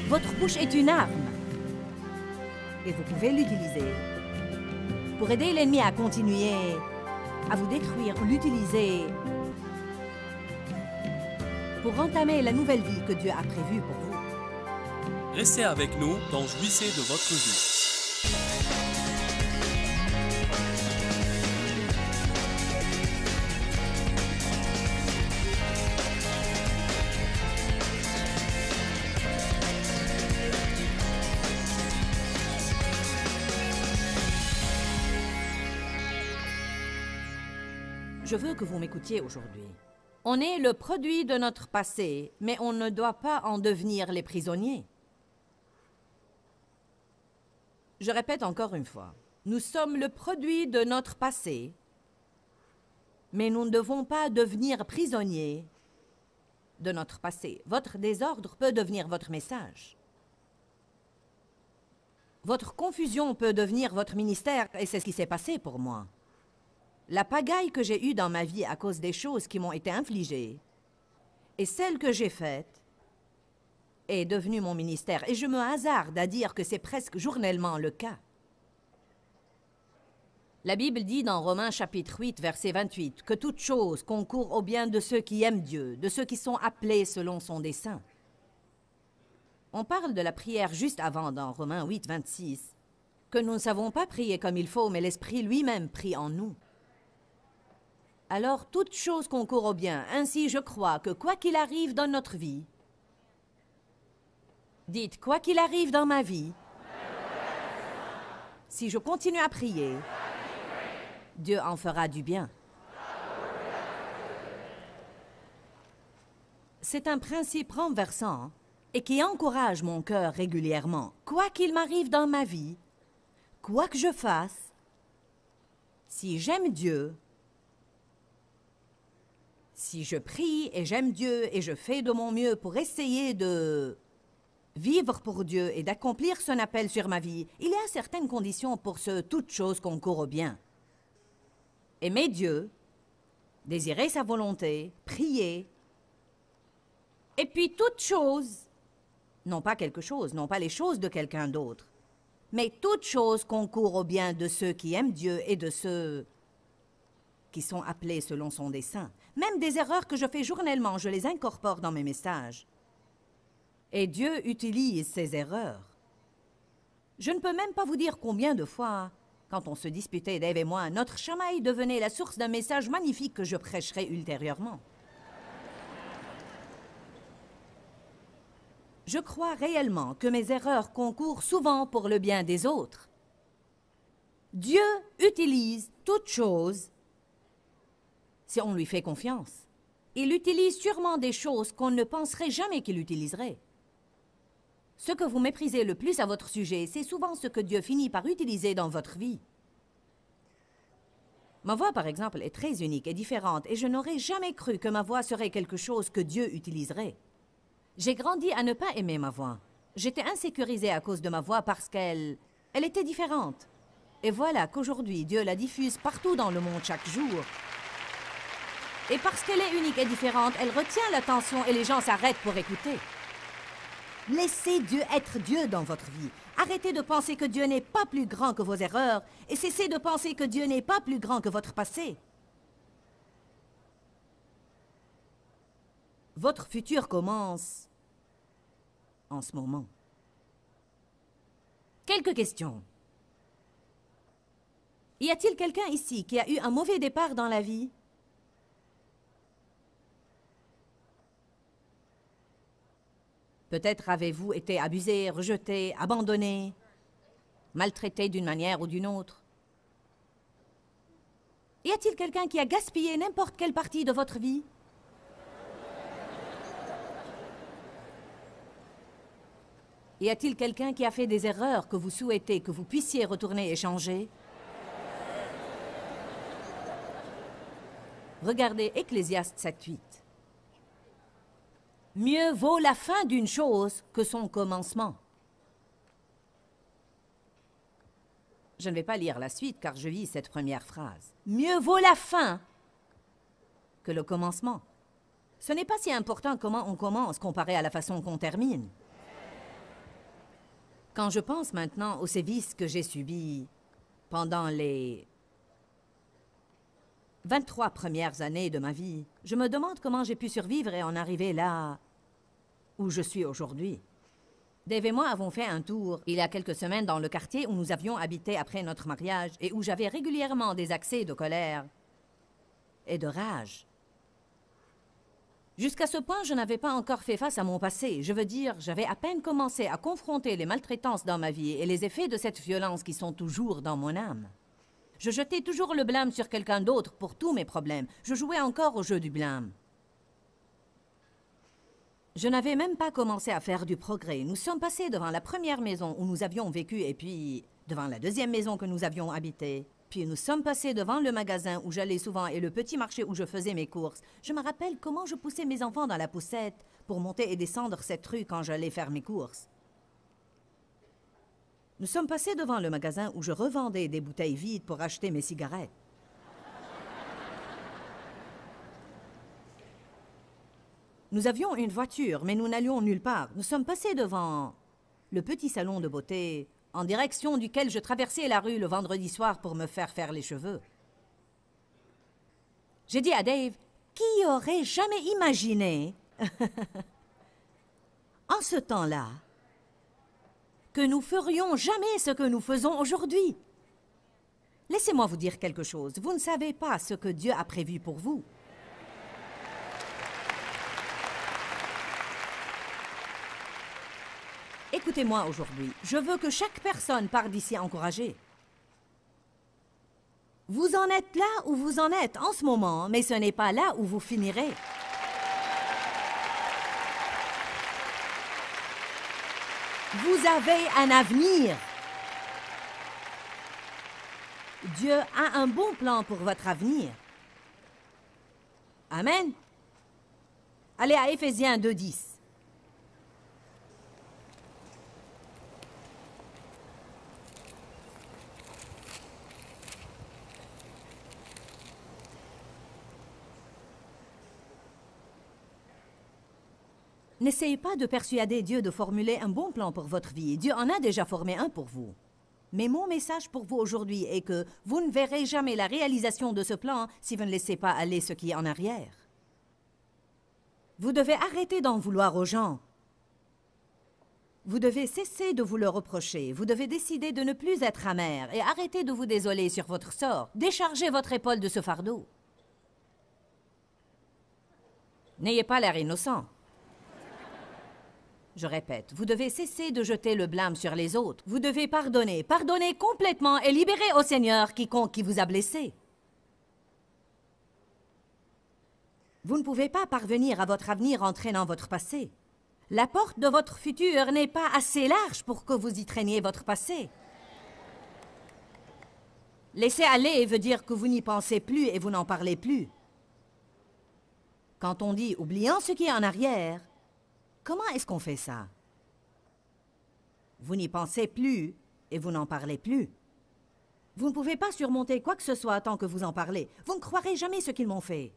Votre bouche est une arme. Et vous pouvez l'utiliser pour aider l'ennemi à continuer à vous détruire ou l'utiliser pour entamer la nouvelle vie que Dieu a prévue pour vous. Restez avec nous dans Jouissez de votre vie. Je veux que vous m'écoutiez aujourd'hui. On est le produit de notre passé, mais on ne doit pas en devenir les prisonniers. Je répète encore une fois, nous sommes le produit de notre passé, mais nous ne devons pas devenir prisonniers de notre passé. Votre désordre peut devenir votre message. Votre confusion peut devenir votre ministère, et c'est ce qui s'est passé pour moi. La pagaille que j'ai eue dans ma vie à cause des choses qui m'ont été infligées et celle que j'ai faite est devenue mon ministère. Et je me hasarde à dire que c'est presque journellement le cas. La Bible dit dans Romains chapitre 8, verset 28, que toute chose concourt au bien de ceux qui aiment Dieu, de ceux qui sont appelés selon son dessein. On parle de la prière juste avant dans Romains 8, 26, que nous ne savons pas prier comme il faut, mais l'Esprit lui-même prie en nous. Alors, toute chose concourt au bien. Ainsi, je crois que quoi qu'il arrive dans notre vie, dites, quoi qu'il arrive dans ma vie, si je continue à prier, Dieu en fera du bien. C'est un principe renversant et qui encourage mon cœur régulièrement. Quoi qu'il m'arrive dans ma vie, quoi que je fasse, si j'aime Dieu, si je prie et j'aime Dieu et je fais de mon mieux pour essayer de vivre pour Dieu et d'accomplir son appel sur ma vie, il y a certaines conditions pour ce toute chose concourt au bien. Aimer Dieu, désirer sa volonté, prier, et puis toute chose, non pas quelque chose, non pas les choses de quelqu'un d'autre, mais toute chose concourt au bien de ceux qui aiment Dieu et de ceux qui sont appelés selon son dessein. Même des erreurs que je fais journellement, je les incorpore dans mes messages. Et Dieu utilise ces erreurs. Je ne peux même pas vous dire combien de fois, quand on se disputait, Dave et moi, notre chamaille devenait la source d'un message magnifique que je prêcherai ultérieurement. Je crois réellement que mes erreurs concourent souvent pour le bien des autres. Dieu utilise toute chose si on lui fait confiance. Il utilise sûrement des choses qu'on ne penserait jamais qu'il utiliserait. Ce que vous méprisez le plus à votre sujet, c'est souvent ce que Dieu finit par utiliser dans votre vie. Ma voix, par exemple, est très unique et différente, et je n'aurais jamais cru que ma voix serait quelque chose que Dieu utiliserait. J'ai grandi à ne pas aimer ma voix. J'étais insécurisée à cause de ma voix parce qu'elle était différente. Et voilà qu'aujourd'hui, Dieu la diffuse partout dans le monde chaque jour. Et parce qu'elle est unique et différente, elle retient l'attention et les gens s'arrêtent pour écouter. Laissez Dieu être Dieu dans votre vie. Arrêtez de penser que Dieu n'est pas plus grand que vos erreurs et cessez de penser que Dieu n'est pas plus grand que votre passé. Votre futur commence en ce moment. Quelques questions. Y a-t-il quelqu'un ici qui a eu un mauvais départ dans la vie? Peut-être avez-vous été abusé, rejeté, abandonné, maltraité d'une manière ou d'une autre. Y a-t-il quelqu'un qui a gaspillé n'importe quelle partie de votre vie? Y a-t-il quelqu'un qui a fait des erreurs que vous souhaitez que vous puissiez retourner et changer? Regardez Ecclésiaste 7:8. Mieux vaut la fin d'une chose que son commencement. Je ne vais pas lire la suite car je lis cette première phrase. Mieux vaut la fin que le commencement. Ce n'est pas si important comment on commence comparé à la façon qu'on termine. Quand je pense maintenant aux sévices que j'ai subis pendant les 23 premières années de ma vie, je me demande comment j'ai pu survivre et en arriver là où je suis aujourd'hui. Dave et moi avons fait un tour il y a quelques semaines dans le quartier où nous avions habité après notre mariage et où j'avais régulièrement des accès de colère et de rage. Jusqu'à ce point, je n'avais pas encore fait face à mon passé. Je veux dire, j'avais à peine commencé à confronter les maltraitances dans ma vie et les effets de cette violence qui sont toujours dans mon âme. Je jetais toujours le blâme sur quelqu'un d'autre pour tous mes problèmes. Je jouais encore au jeu du blâme. Je n'avais même pas commencé à faire du progrès. Nous sommes passés devant la première maison où nous avions vécu et puis devant la deuxième maison que nous avions habitée. Puis nous sommes passés devant le magasin où j'allais souvent et le petit marché où je faisais mes courses. Je me rappelle comment je poussais mes enfants dans la poussette pour monter et descendre cette rue quand j'allais faire mes courses. Nous sommes passés devant le magasin où je revendais des bouteilles vides pour acheter mes cigarettes. Nous avions une voiture, mais nous n'allions nulle part. Nous sommes passés devant le petit salon de beauté en direction duquel je traversais la rue le vendredi soir pour me faire les cheveux. J'ai dit à Dave, qui aurait jamais imaginé, en ce temps-là, que nous ferions jamais ce que nous faisons aujourd'hui? Laissez-moi vous dire quelque chose. Vous ne savez pas ce que Dieu a prévu pour vous. Écoutez-moi aujourd'hui. Je veux que chaque personne parte d'ici encouragée. Vous en êtes là où vous en êtes en ce moment, mais ce n'est pas là où vous finirez. Vous avez un avenir. Dieu a un bon plan pour votre avenir. Amen. Allez à Éphésiens 2:10. N'essayez pas de persuader Dieu de formuler un bon plan pour votre vie. Dieu en a déjà formé un pour vous. Mais mon message pour vous aujourd'hui est que vous ne verrez jamais la réalisation de ce plan si vous ne laissez pas aller ce qui est en arrière. Vous devez arrêter d'en vouloir aux gens. Vous devez cesser de vous le reprocher. Vous devez décider de ne plus être amer et arrêter de vous désoler sur votre sort. Déchargez votre épaule de ce fardeau. N'ayez pas l'air innocent. Je répète, vous devez cesser de jeter le blâme sur les autres. Vous devez pardonner, pardonner complètement et libérer au Seigneur quiconque qui vous a blessé. Vous ne pouvez pas parvenir à votre avenir en traînant votre passé. La porte de votre futur n'est pas assez large pour que vous y traîniez votre passé. Laisser aller veut dire que vous n'y pensez plus et vous n'en parlez plus. Quand on dit « oubliant ce qui est en arrière », comment est-ce qu'on fait ça? Vous n'y pensez plus et vous n'en parlez plus. Vous ne pouvez pas surmonter quoi que ce soit tant que vous en parlez. Vous ne croirez jamais ce qu'ils m'ont fait.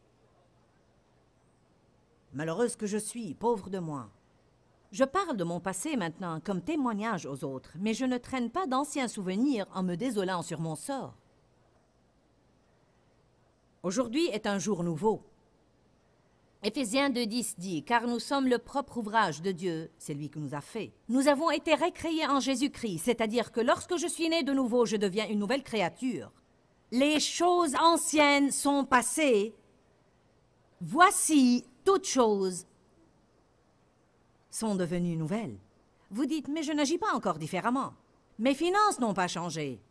Malheureuse que je suis, pauvre de moi. Je parle de mon passé maintenant comme témoignage aux autres, mais je ne traîne pas d'anciens souvenirs en me désolant sur mon sort. Aujourd'hui est un jour nouveau. Éphésiens 2:10 dit « Car nous sommes le propre ouvrage de Dieu, c'est lui qui nous a fait. Nous avons été récréés en Jésus-Christ, c'est-à-dire que lorsque je suis né de nouveau, je deviens une nouvelle créature. Les choses anciennes sont passées. Voici, toutes choses sont devenues nouvelles. » Vous dites « Mais je n'agis pas encore différemment. Mes finances n'ont pas changé.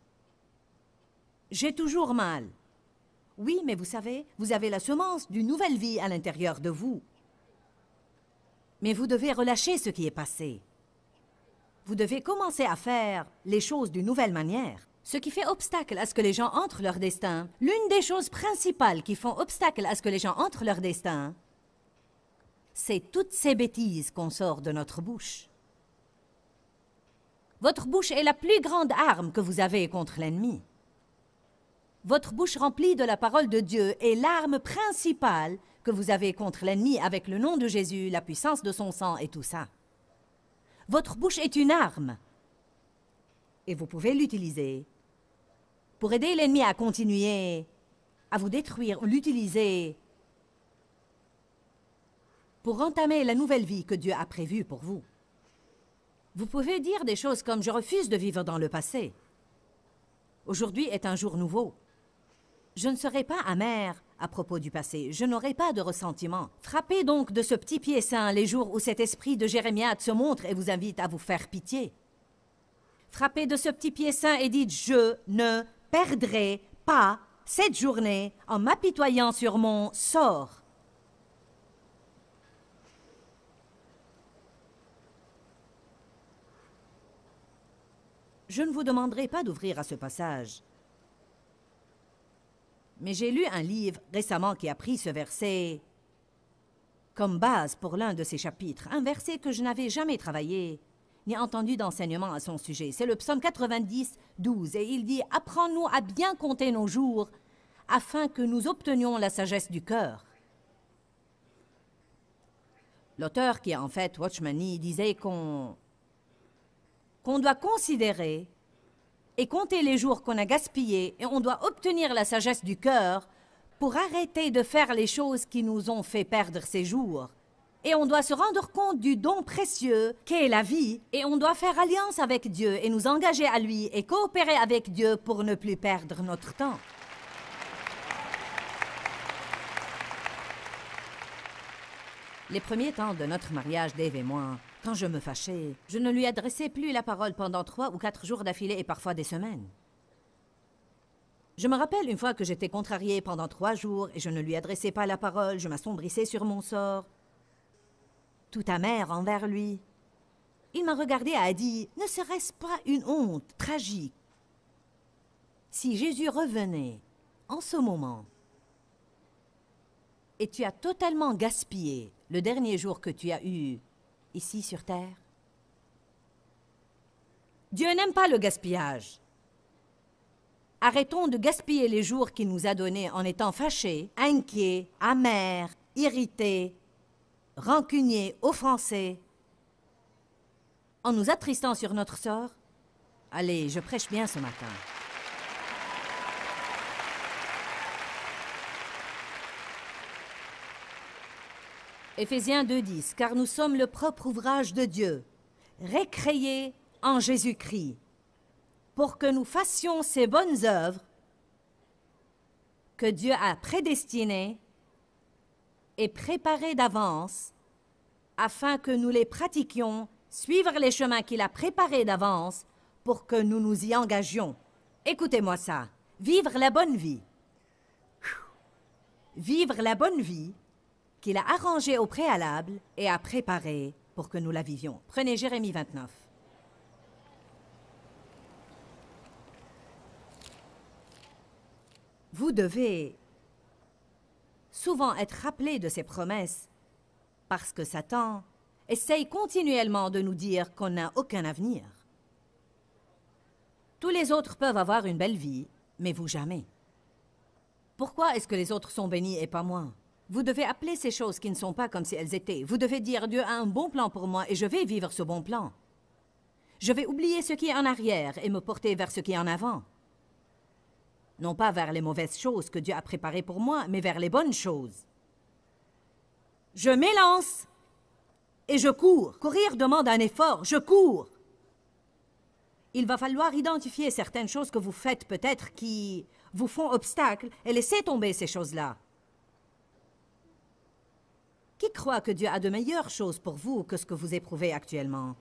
J'ai toujours mal. » Oui, mais vous savez, vous avez la semence d'une nouvelle vie à l'intérieur de vous. Mais vous devez relâcher ce qui est passé. Vous devez commencer à faire les choses d'une nouvelle manière. Ce qui fait obstacle à ce que les gens entrent leur destin, l'une des choses principales qui font obstacle à ce que les gens entrent leur destin, c'est toutes ces bêtises qu'on sort de notre bouche. Votre bouche est la plus grande arme que vous avez contre l'ennemi. Votre bouche remplie de la parole de Dieu est l'arme principale que vous avez contre l'ennemi avec le nom de Jésus, la puissance de son sang et tout ça. Votre bouche est une arme. et vous pouvez l'utiliser pour aider l'ennemi à continuer à vous détruire ou l'utiliser pour entamer la nouvelle vie que Dieu a prévue pour vous. Vous pouvez dire des choses comme « Je refuse de vivre dans le passé. Aujourd'hui est un jour nouveau. Je ne serai pas amer à propos du passé. Je n'aurai pas de ressentiment. » Frappez donc de ce petit pied saint les jours où cet esprit de Jérémie se montre et vous invite à vous faire pitié. Frappez de ce petit pied saint et dites « Je ne perdrai pas cette journée en m'apitoyant sur mon sort. » Je ne vous demanderai pas d'ouvrir à ce passage. Mais j'ai lu un livre récemment qui a pris ce verset comme base pour l'un de ses chapitres. Un verset que je n'avais jamais travaillé, ni entendu d'enseignement à son sujet. C'est le psaume 90, 12. Et il dit « Apprends-nous à bien compter nos jours, afin que nous obtenions la sagesse du cœur. » L'auteur, qui est en fait Watchman Nee, disait qu'on doit considérer et compter les jours qu'on a gaspillés et on doit obtenir la sagesse du cœur pour arrêter de faire les choses qui nous ont fait perdre ces jours. Et on doit se rendre compte du don précieux qu'est la vie et on doit faire alliance avec Dieu et nous engager à lui et coopérer avec Dieu pour ne plus perdre notre temps. Les premiers temps de notre mariage, Dave et moi, quand je me fâchais, je ne lui adressais plus la parole pendant 3 ou 4 jours d'affilée et parfois des semaines. Je me rappelle une fois que j'étais contrariée pendant 3 jours et je ne lui adressais pas la parole, je m'assombrissais sur mon sort, tout amer envers lui. Il m'a regardé et a dit « Ne serait-ce pas une honte tragique si Jésus revenait en ce moment et tu as totalement gaspillé le dernier jour que tu as eu ici sur terre? » Dieu n'aime pas le gaspillage. Arrêtons de gaspiller les jours qu'il nous a donnés en étant fâchés, inquiets, amers, irrités, rancuniers, offensés, en nous attristant sur notre sort. Allez, je prêche bien ce matin. Éphésiens 2:10, car nous sommes le propre ouvrage de Dieu, récréés en Jésus-Christ, pour que nous fassions ces bonnes œuvres que Dieu a prédestinées et préparées d'avance, afin que nous les pratiquions, suivre les chemins qu'il a préparés d'avance, pour que nous nous y engagions. Écoutez-moi ça, vivre la bonne vie. Vivre la bonne vie qu'il a arrangée au préalable et a préparée pour que nous la vivions. Prenez Jérémie 29. Vous devez souvent être rappelé de ces promesses parce que Satan essaye continuellement de nous dire qu'on n'a aucun avenir. Tous les autres peuvent avoir une belle vie, mais vous jamais. Pourquoi est-ce que les autres sont bénis et pas moi? Vous devez appeler ces choses qui ne sont pas comme si elles étaient. Vous devez dire « Dieu a un bon plan pour moi et je vais vivre ce bon plan. Je vais oublier ce qui est en arrière et me porter vers ce qui est en avant. » Non pas vers les mauvaises choses que Dieu a préparées pour moi, mais vers les bonnes choses. Je m'élance et je cours. Courir demande un effort, je cours. Il va falloir identifier certaines choses que vous faites peut-être qui vous font obstacle et laisser tomber ces choses-là. Qui croit que Dieu a de meilleures choses pour vous que ce que vous éprouvez actuellement?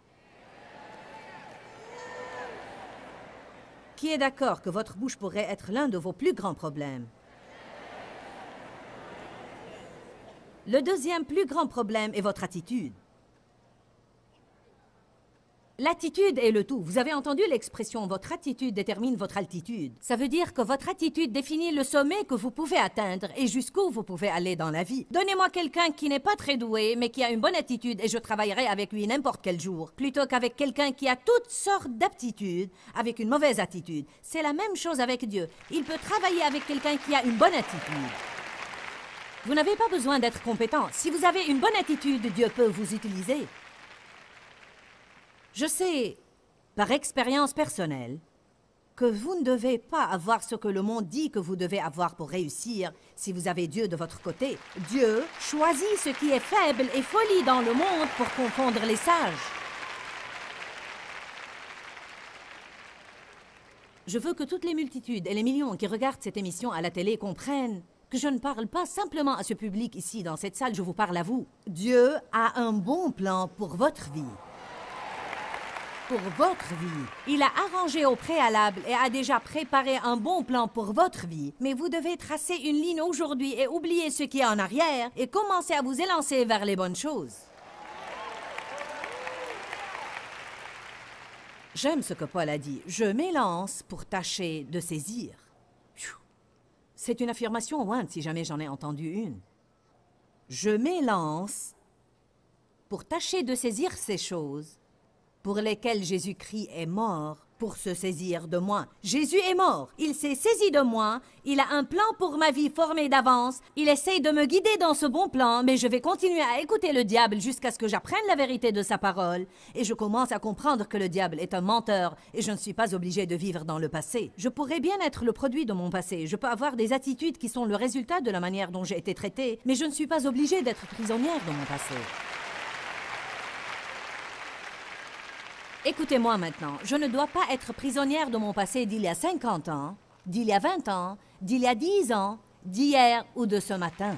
Qui est d'accord que votre bouche pourrait être l'un de vos plus grands problèmes? Le deuxième plus grand problème est votre attitude. L'attitude est le tout. Vous avez entendu l'expression « votre attitude détermine votre altitude ». Ça veut dire que votre attitude définit le sommet que vous pouvez atteindre et jusqu'où vous pouvez aller dans la vie. Donnez-moi quelqu'un qui n'est pas très doué, mais qui a une bonne attitude et je travaillerai avec lui n'importe quel jour, plutôt qu'avec quelqu'un qui a toutes sortes d'aptitudes, avec une mauvaise attitude. C'est la même chose avec Dieu. Il peut travailler avec quelqu'un qui a une bonne attitude. Vous n'avez pas besoin d'être compétent. Si vous avez une bonne attitude, Dieu peut vous utiliser. Je sais par expérience personnelle, que vous ne devez pas avoir ce que le monde dit que vous devez avoir pour réussir si vous avez Dieu de votre côté. Dieu choisit ce qui est faible et folie dans le monde pour confondre les sages. Je veux que toutes les multitudes et les millions qui regardent cette émission à la télé comprennent que je ne parle pas simplement à ce public ici dans cette salle, je vous parle à vous. Dieu a un bon plan pour votre vie. Pour votre vie. Il a arrangé au préalable et a déjà préparé un bon plan pour votre vie. Mais vous devez tracer une ligne aujourd'hui et oublier ce qui est en arrière et commencer à vous élancer vers les bonnes choses. J'aime ce que Paul a dit. Je m'élance pour tâcher de saisir. C'est une affirmation ointe si jamais j'en ai entendu une. Je m'élance pour tâcher de saisir ces choses pour lesquels Jésus-Christ est mort pour se saisir de moi. Jésus est mort. Il s'est saisi de moi. Il a un plan pour ma vie formé d'avance. Il essaye de me guider dans ce bon plan, mais je vais continuer à écouter le diable jusqu'à ce que j'apprenne la vérité de sa parole. Et je commence à comprendre que le diable est un menteur et je ne suis pas obligée de vivre dans le passé. Je pourrais bien être le produit de mon passé. Je peux avoir des attitudes qui sont le résultat de la manière dont j'ai été traitée, mais je ne suis pas obligée d'être prisonnière de mon passé. Écoutez-moi maintenant, je ne dois pas être prisonnière de mon passé d'il y a 50 ans, d'il y a 20 ans, d'il y a 10 ans, d'hier ou de ce matin.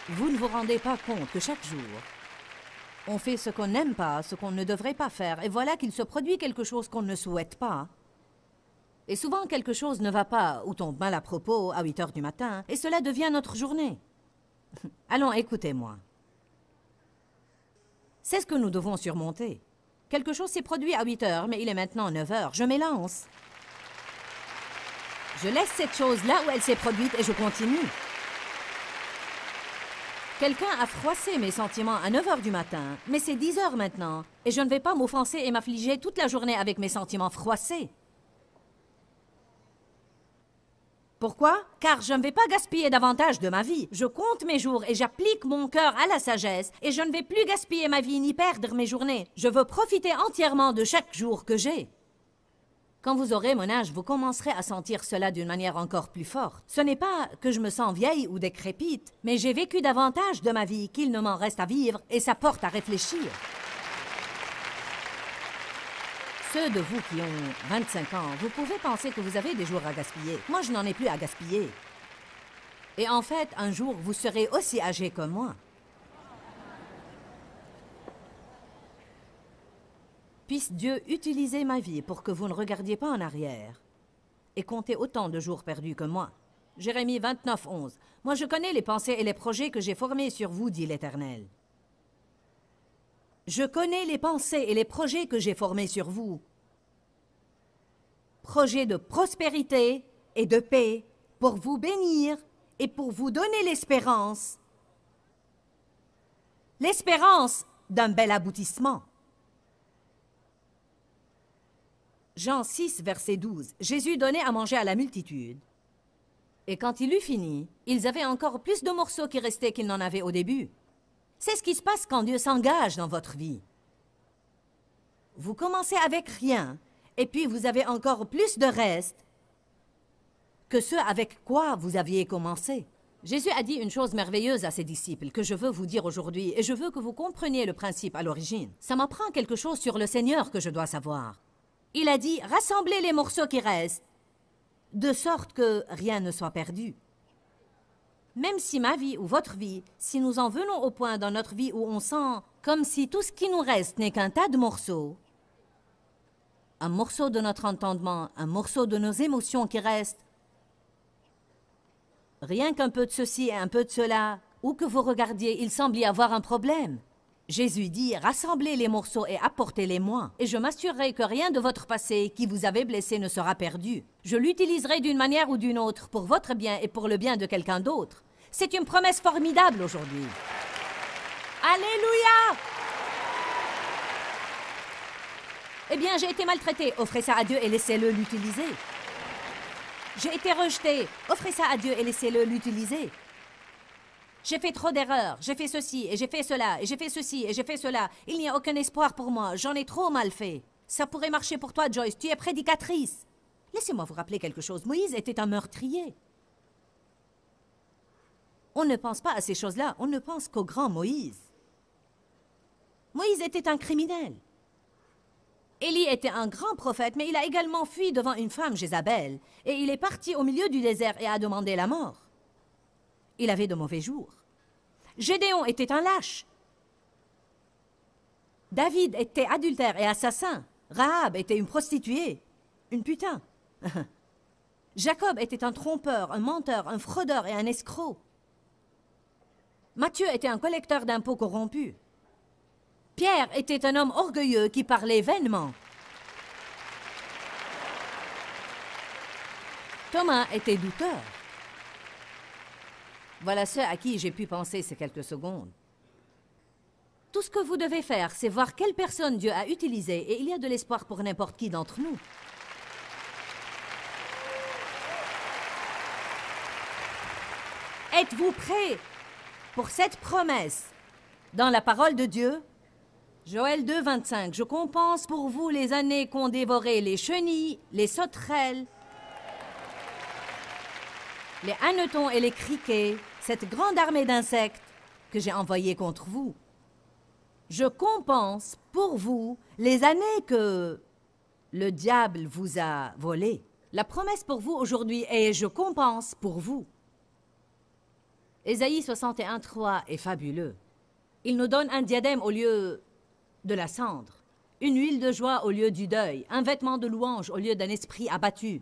Vous ne vous rendez pas compte que chaque jour, on fait ce qu'on n'aime pas, ce qu'on ne devrait pas faire, et voilà qu'il se produit quelque chose qu'on ne souhaite pas. Et souvent, quelque chose ne va pas ou tombe mal à propos à 8 heures du matin, et cela devient notre journée. Allons, écoutez-moi. C'est ce que nous devons surmonter. Quelque chose s'est produit à 8 heures, mais il est maintenant 9 heures. Je m'élance. Je laisse cette chose là où elle s'est produite et je continue. Quelqu'un a froissé mes sentiments à 9 heures du matin, mais c'est 10 heures maintenant, et je ne vais pas m'offenser et m'affliger toute la journée avec mes sentiments froissés. Pourquoi? Car je ne vais pas gaspiller davantage de ma vie. Je compte mes jours et j'applique mon cœur à la sagesse et je ne vais plus gaspiller ma vie ni perdre mes journées. Je veux profiter entièrement de chaque jour que j'ai. Quand vous aurez mon âge, vous commencerez à sentir cela d'une manière encore plus forte. Ce n'est pas que je me sens vieille ou décrépite, mais j'ai vécu davantage de ma vie qu'il ne m'en reste à vivre et ça porte à réfléchir. Ceux de vous qui ont 25 ans, vous pouvez penser que vous avez des jours à gaspiller. Moi, je n'en ai plus à gaspiller. Et en fait, un jour, vous serez aussi âgé que moi. Puisse Dieu utiliser ma vie pour que vous ne regardiez pas en arrière et comptez autant de jours perdus que moi. Jérémie 29, 11. Moi, je connais les pensées et les projets que j'ai formés sur vous, dit l'Éternel. Je connais les pensées et les projets que j'ai formés sur vous. Projets de prospérité et de paix pour vous bénir et pour vous donner l'espérance. L'espérance d'un bel aboutissement. Jean 6, verset 12. Jésus donnait à manger à la multitude. Et quand il eut fini, ils avaient encore plus de morceaux qui restaient qu'ils n'en avaient au début. C'est ce qui se passe quand Dieu s'engage dans votre vie. Vous commencez avec rien, et puis vous avez encore plus de reste que ce avec quoi vous aviez commencé. Jésus a dit une chose merveilleuse à ses disciples que je veux vous dire aujourd'hui, et je veux que vous compreniez le principe à l'origine. Ça m'apprend quelque chose sur le Seigneur que je dois savoir. Il a dit « Rassemblez les morceaux qui restent, de sorte que rien ne soit perdu. » Même si ma vie ou votre vie, si nous en venons au point dans notre vie où on sent comme si tout ce qui nous reste n'est qu'un tas de morceaux, un morceau de notre entendement, un morceau de nos émotions qui restent, rien qu'un peu de ceci et un peu de cela, où que vous regardiez, il semble y avoir un problème. Jésus dit, rassemblez les morceaux et apportez-les-moi, et je m'assurerai que rien de votre passé qui vous avait blessé ne sera perdu. Je l'utiliserai d'une manière ou d'une autre pour votre bien et pour le bien de quelqu'un d'autre. C'est une promesse formidable aujourd'hui. Alléluia! Eh bien, j'ai été maltraité. Offrez ça à Dieu et laissez-le l'utiliser. J'ai été rejeté. Offrez ça à Dieu et laissez-le l'utiliser. J'ai fait trop d'erreurs, j'ai fait ceci, et j'ai fait cela, et j'ai fait ceci, et j'ai fait cela. Il n'y a aucun espoir pour moi, j'en ai trop mal fait. Ça pourrait marcher pour toi, Joyce, tu es prédicatrice. Laissez-moi vous rappeler quelque chose, Moïse était un meurtrier. On ne pense pas à ces choses-là, on ne pense qu'au grand Moïse. Moïse était un criminel. Élie était un grand prophète, mais il a également fui devant une femme, Jézabel, et il est parti au milieu du désert et a demandé la mort. Il avait de mauvais jours. Gédéon était un lâche. David était adultère et assassin. Rahab était une prostituée, une putain. Jacob était un trompeur, un menteur, un fraudeur et un escroc. Matthieu était un collecteur d'impôts corrompu. Pierre était un homme orgueilleux qui parlait vainement. Thomas était douteur. Voilà ce à qui j'ai pu penser ces quelques secondes. Tout ce que vous devez faire, c'est voir quelle personne Dieu a utilisée, et il y a de l'espoir pour n'importe qui d'entre nous. Êtes-vous prêts pour cette promesse? Dans la parole de Dieu, Joël 2, 25, « Je compense pour vous les années qu'ont dévoré les chenilles, les sauterelles, les hannetons et les criquets, cette grande armée d'insectes que j'ai envoyée contre vous. Je compense pour vous les années que le diable vous a volées. » La promesse pour vous aujourd'hui est « Je compense pour vous ». Ésaïe 61, 3 est fabuleux. Il nous donne un diadème au lieu de la cendre, une huile de joie au lieu du deuil, un vêtement de louange au lieu d'un esprit abattu,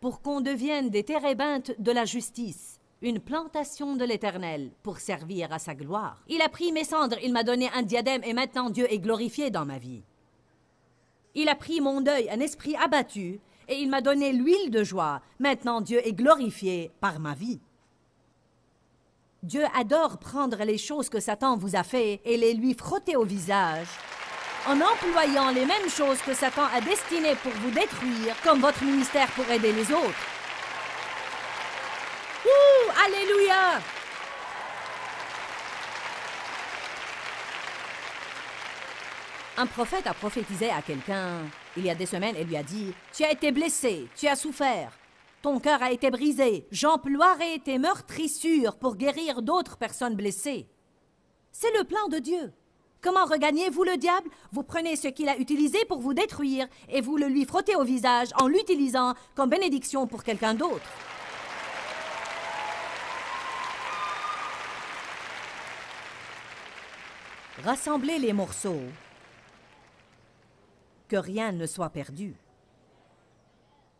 pour qu'on devienne des térébintes de la justice, une plantation de l'Éternel pour servir à sa gloire. Il a pris mes cendres, il m'a donné un diadème et maintenant Dieu est glorifié dans ma vie. Il a pris mon deuil, un esprit abattu, et il m'a donné l'huile de joie. Maintenant Dieu est glorifié par ma vie. Dieu adore prendre les choses que Satan vous a fait et les lui frotter au visage en employant les mêmes choses que Satan a destinées pour vous détruire comme votre ministère pour aider les autres. Ouh, alléluia! Un prophète a prophétisé à quelqu'un il y a des semaines et lui a dit « Tu as été blessé, tu as souffert. Ton cœur a été brisé. J'emploierai tes meurtrissures pour guérir d'autres personnes blessées. » C'est le plan de Dieu. Comment regagnez-vous le diable? Vous prenez ce qu'il a utilisé pour vous détruire et vous le lui frottez au visage en l'utilisant comme bénédiction pour quelqu'un d'autre. Rassemblez les morceaux, que rien ne soit perdu.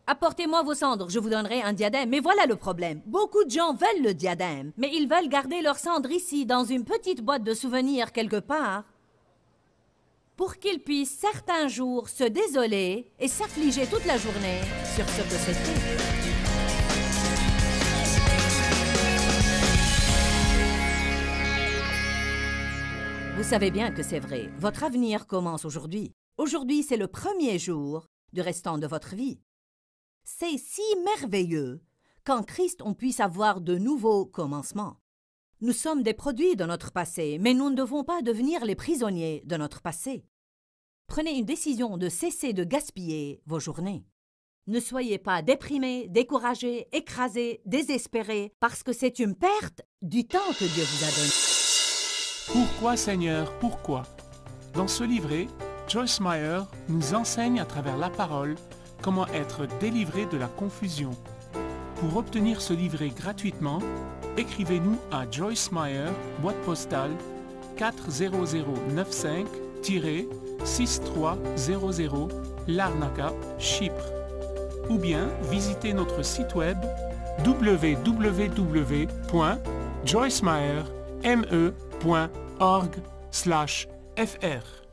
Apportez-moi vos cendres, je vous donnerai un diadème. Mais voilà le problème. Beaucoup de gens veulent le diadème, mais ils veulent garder leurs cendres ici, dans une petite boîte de souvenirs quelque part, pour qu'ils puissent certains jours se désoler et s'affliger toute la journée sur ce que c'était. Vous savez bien que c'est vrai. Votre avenir commence aujourd'hui. Aujourd'hui, c'est le premier jour du restant de votre vie. C'est si merveilleux qu'en Christ, on puisse avoir de nouveaux commencements. Nous sommes des produits de notre passé, mais nous ne devons pas devenir les prisonniers de notre passé. Prenez une décision de cesser de gaspiller vos journées. Ne soyez pas déprimés, découragés, écrasés, désespérés, parce que c'est une perte du temps que Dieu vous a donné. Pourquoi, Seigneur, pourquoi? Dans ce livret, Joyce Meyer nous enseigne à travers la parole comment être délivré de la confusion. Pour obtenir ce livret gratuitement, écrivez-nous à Joyce Meyer, boîte postale 40095-6300, Larnaca, Chypre. Ou bien visitez notre site web www.joycemeyer.org/fr.